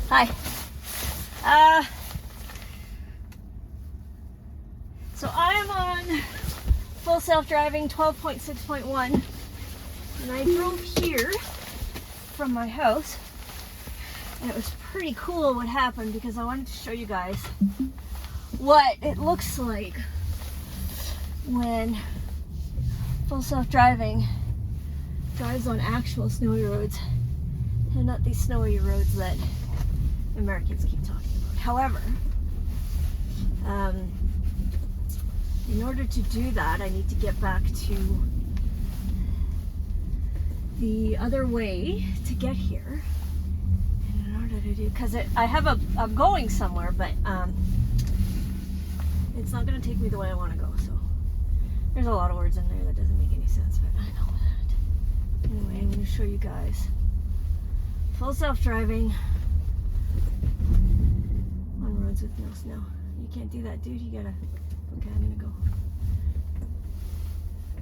Hi. So I am on full self-driving 12.6.1 and I drove here from my house, and it was pretty cool what happened because I wanted to show you guys what it looks like when full self-driving drives on actual snowy roads and not these snowy roads that Americans keep talking about. However, in order to do that, I need to get back to the other way to get here. And in order to do, because I'm going somewhere, but it's not going to take me the way I want to go. So there's a lot of words in there that doesn't make any sense, but I know that. Anyway, I'm going to show you guys full self-driving on roads with no snow. You can't do that, dude. You gotta. Okay, I'm gonna go.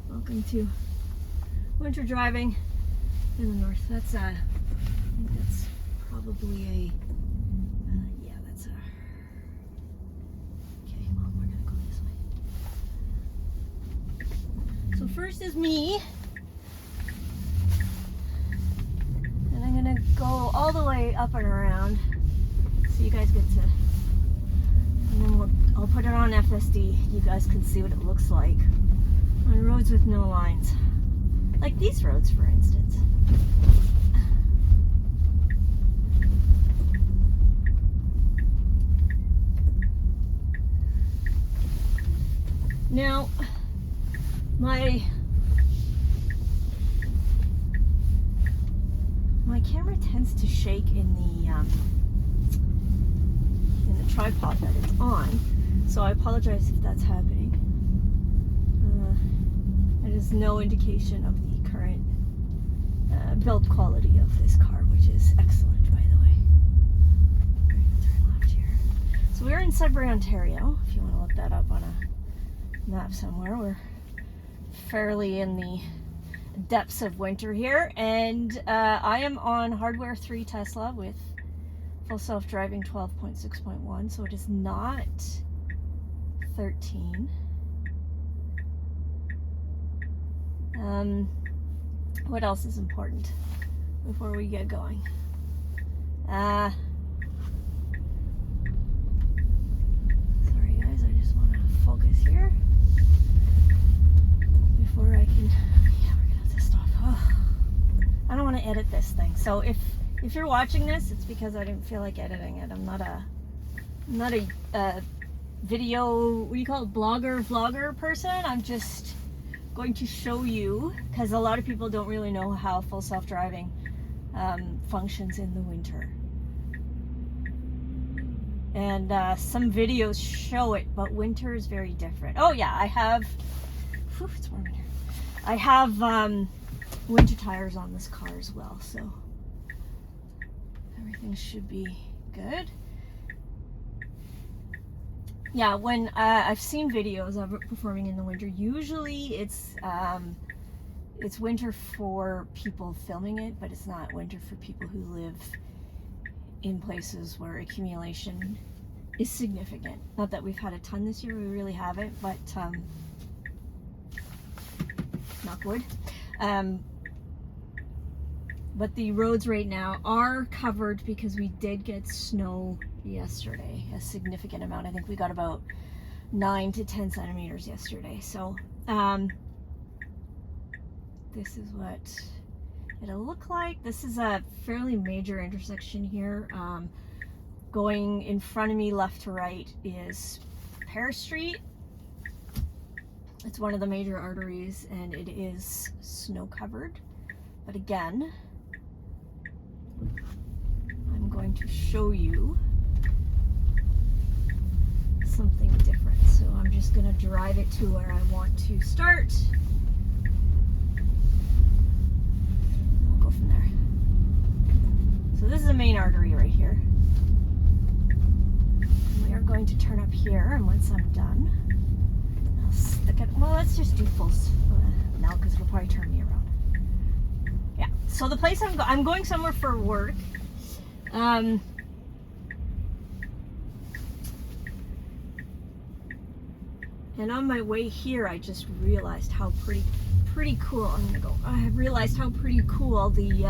Welcome to winter driving in the north. That's I think that's probably a. Yeah, that's a. Okay, well, we're gonna go this way. So first is me. And I'm gonna go all the way up and around so you guys get to, and then I'll put it on FSD. You guys can see what it looks like on roads with no lines. Like these roads, for instance. Now, my camera tends to shake in the tripod that it's on, so I apologize if that's happening. It is no indication of the current build quality of this car, which is excellent, by the way. We're going to turn left here. So we're in Sudbury, Ontario, if you want to look that up on a map somewhere. We're fairly in the depths of winter here, and I am on hardware 3 Tesla with full self-driving 12.6.1, so it is not 13. What else is important before we get going? Sorry guys, I just want to focus here before I can. Yeah, we're gonna have to stop. Oh, I don't want to edit this thing, so if you're watching this, it's because I didn't feel like editing it. I'm not a video, what do you call it, vlogger person. I'm just going to show you, because a lot of people don't really know how full self-driving functions in the winter. And some videos show it, but winter is very different. Oh yeah, I have, whew, it's warm in here. I have winter tires on this car as well, so everything should be good. Yeah, when I've seen videos of it performing in the winter, usually it's winter for people filming it, but it's not winter for people who live in places where accumulation is significant. Not that we've had a ton this year, we really haven't, but knock wood. But the roads right now are covered because we did get snow yesterday, a significant amount. I think we got about 9 to 10 centimeters yesterday. So this is what it'll look like. This is a fairly major intersection here. Going in front of me, left to right, is Paris Street. It's one of the major arteries and it is snow covered. But again, I'm going to show you something different. So I'm just going to drive it to where I want to start. We'll go from there. So this is a main artery right here. And we are going to turn up here, and once I'm done, I'll stick it. Well, let's just do full now because it'll probably turn me around. Yeah. So the place I'm going somewhere for work. And on my way here, I just realized how pretty cool. I'm gonna go. I realized how pretty cool the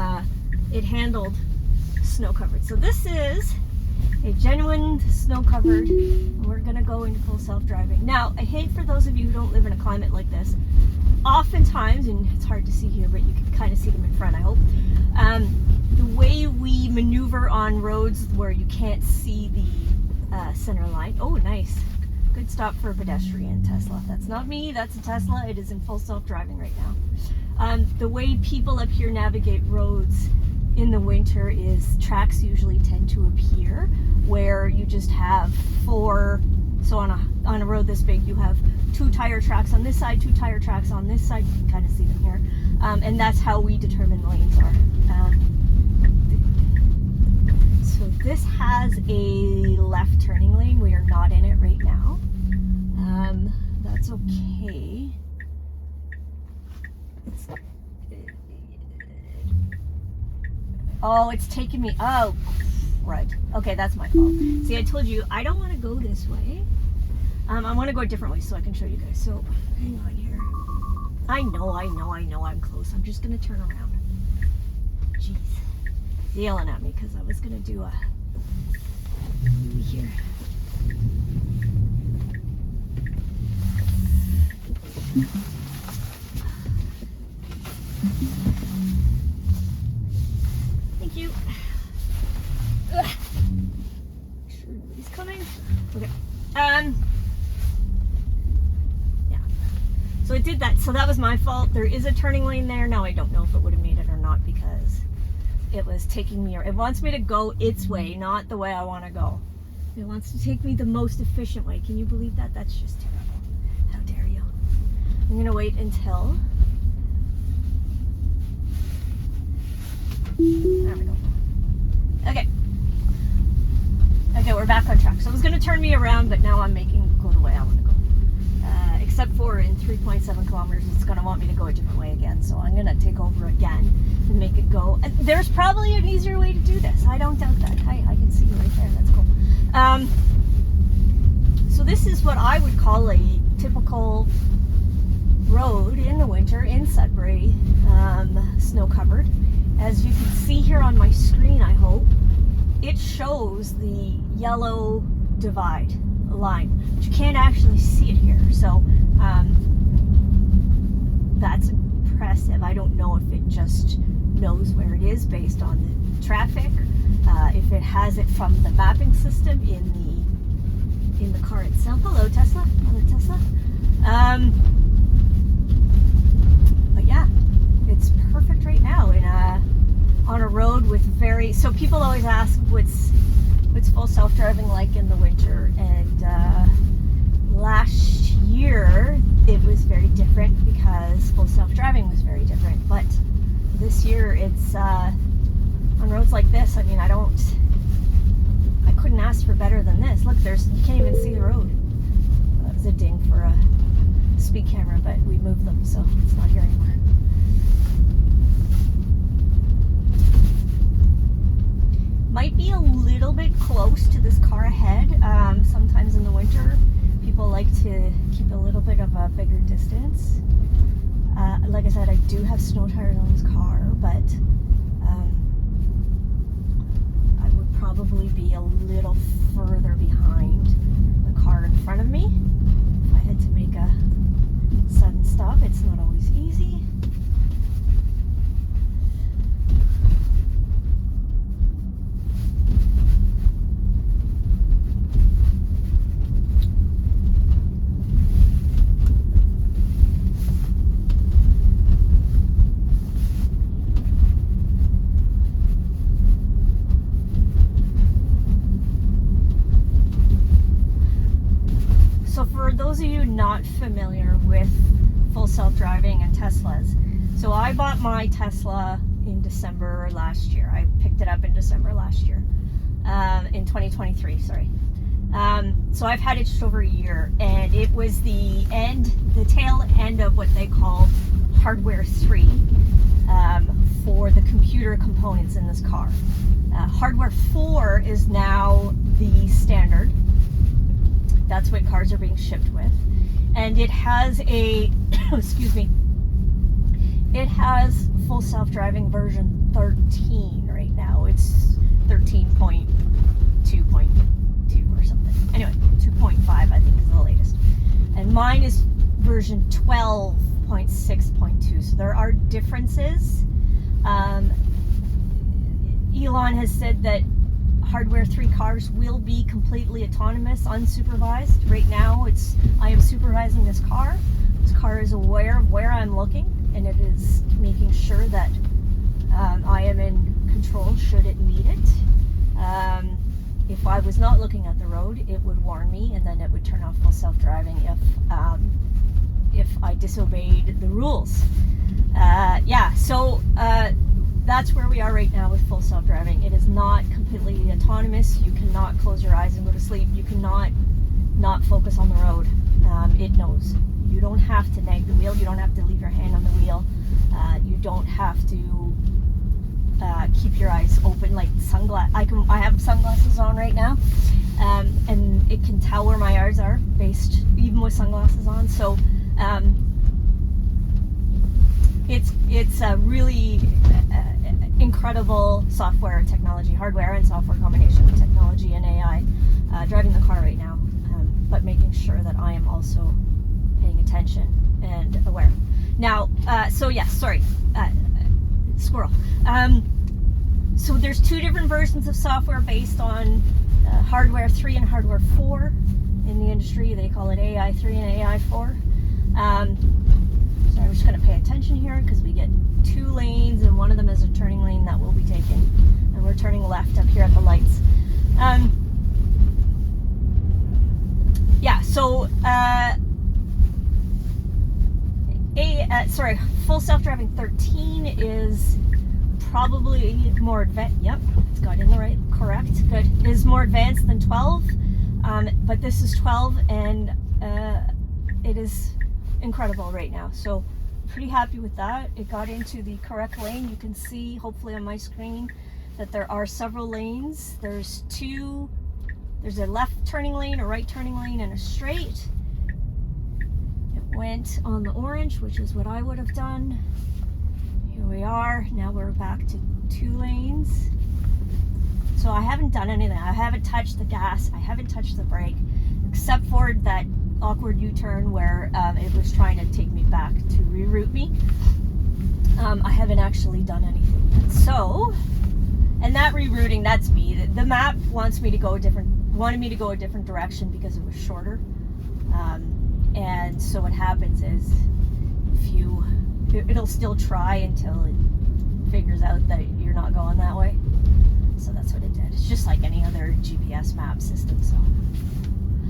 it handled snow covered. So this is a genuine snow covered. We're gonna go into full self-driving. Now, I hate for those of you who don't live in a climate like this. Oftentimes, and it's hard to see here, but you can kind of see them in front, I hope. The way we maneuver on roads where you can't see the center line. Oh, nice. Good stop for a pedestrian Tesla. That's not me, that's a Tesla. It is in full self-driving right now. The way people up here navigate roads in the winter is tracks usually tend to appear where you just have four. So on a road this big, you have 2 tire tracks on this side, 2 tire tracks on this side. You can kind of see them here. And that's how we determine lanes are. So this has a left turning lane. We are not in it right now. That's okay. Oh, it's taking me. Oh, right. Okay, that's my fault. See, I told you I don't want to go this way. I want to go a different way so I can show you guys. So, hang on here. I know I'm close. I'm just going to turn around. Jeez. He's yelling at me because I was going to do a here. Thank you. Ugh. Sure he's coming. Okay. Yeah. So it did that. So that was my fault. There is a turning lane there. Now I don't know if it would have made it or not because it was taking me. It wants me to go its way, not the way I want to go. It wants to take me the most efficient way. Can you believe that? That's just terrible. How dare you? I'm gonna wait until. There we go. Okay. Okay, we're back on track. So it was going to turn me around, but now I'm making it go the way I want to go. Except for in 3.7 kilometers, it's going to want me to go a different way again. So I'm going to take over again and make it go. And there's probably an easier way to do this. I don't doubt that. I can see you right there. That's cool. So this is what I would call a typical road in the winter in Sudbury, snow covered. As you can see here on my screen, I hope, it shows the yellow divide line, but you can't actually see it here. So that's impressive. I don't know if it just knows where it is based on the traffic, if it has it from the mapping system in the car itself. Hello, Tesla. Hello, Tesla. But yeah, it's perfect right now on a road with so people always ask what's full self-driving like in the winter, and last year it was very different because full self-driving was very different, but this year it's on roads like this. I mean, I couldn't ask for better than this. Look, you can't even see the road. That was a ding for a speed camera, but we moved them, so it's not here anymore. Might be a little bit close to this car ahead. Sometimes in the winter, people like to keep a little bit of a bigger distance. Like I said, I do have snow tires on this car, but I would probably be a little further behind the car in front of me. If I had to make a sudden stop, it's not always easy. Those of you not familiar with full self-driving and Teslas, so I bought my Tesla in December last year. I picked it up in December last year, in 2023, sorry. So I've had it just over a year, and it was the tail end of what they call hardware 3 for the computer components in this car. Hardware 4 is now the standard. That's what cars are being shipped with. and it has a, excuse me, it has full self-driving version 13 right now. It's 13.2.2 or something. Anyway, 2.5 I think is the latest. And mine is version 12.6.2. So there are differences. Elon has said that hardware 3 cars will be completely autonomous, unsupervised. Right now, I am supervising this car. This car is aware of where I'm looking, and it is making sure that I am in control should it need it. If I was not looking at the road, it would warn me, and then it would turn off full self-driving if I disobeyed the rules. Yeah, so that's where we are right now with full self-driving. It is not completely autonomous. You cannot close your eyes and go to sleep. You cannot not focus on the road. It knows. You don't have to nag the wheel. You don't have to leave your hand on the wheel. You don't have to keep your eyes open like sunglasses. I have sunglasses on right now, and it can tell where my eyes are based even with sunglasses on. So it's a really incredible software technology, hardware and software combination of technology and AI driving the car right now, but making sure that I am also paying attention and aware. Now, so yes, sorry, squirrel. So there's 2 different versions of software based on hardware 3 and hardware 4 in the industry. They call it AI 3 and AI 4. So I'm just going to pay attention here because we get 2 lanes, and one of them is a turning lane that we'll be taking, and we're turning left up here at the lights. Yeah, so full self-driving 13 is probably more advanced. Yep, it's got in the right, correct, good. Is more advanced than 12, but this is 12, and it is incredible right now. So pretty happy with that. It got into the correct lane. You can see hopefully on my screen that there are several lanes. There's a left turning lane, a right turning lane, and a straight. It went on the orange, which is what I would have done. Here we are. Now we're back to 2 lanes. So I haven't done anything. I haven't touched the gas. I haven't touched the brake, except for that awkward U-turn where it was trying to take me back to reroute me. I haven't actually done anything yet. So, and that rerouting, that's me. The map wanted me to go a different direction because it was shorter. And so what happens is, it'll still try until it figures out that you're not going that way. So that's what it did. It's just like any other GPS map system.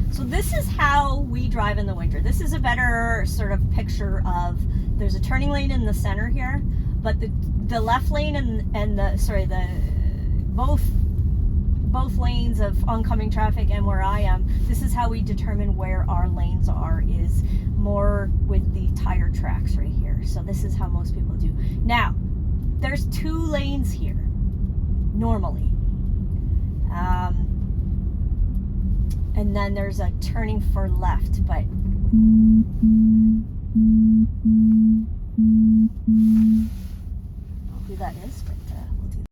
So this is how we drive in the winter. This is a better sort of picture of, there's a turning lane in the center here, but the left lane and both lanes of oncoming traffic and where I am, this is how we determine where our lanes are, is more with the tire tracks right here. So this is how most people do. Now, there's 2 lanes here, normally. And then there's a turning for left, but I don't know who that is, but we'll do